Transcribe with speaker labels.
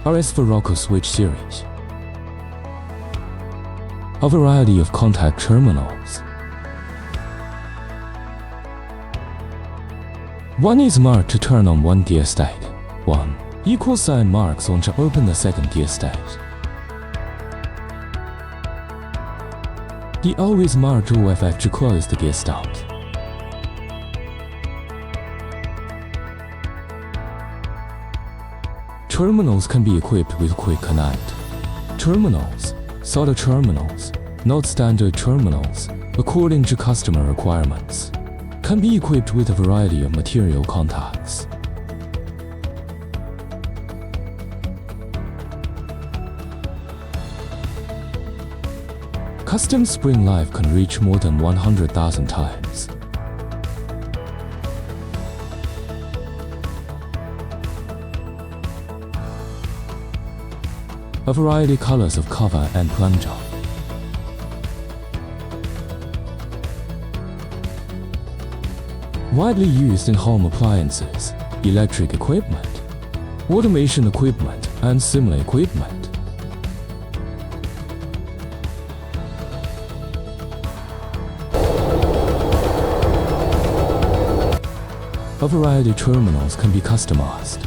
Speaker 1: RS4 Rocker Switch series. A variety of contact terminals. One is marked to turn on one diastole. 1. Equal sign marks on to open the second diastole. The O is marked OFF to close the diastole. Terminals can be equipped with Quick Connect. Terminals, solder terminals, not standard terminals, according to customer requirements, can be equipped with a variety of material contacts. Custom spring life can reach more than 100,000 times. A variety colors of cover and plunger. Widely used in home appliances, electric equipment, automation equipment, and similar equipment. A variety of terminals can be customized.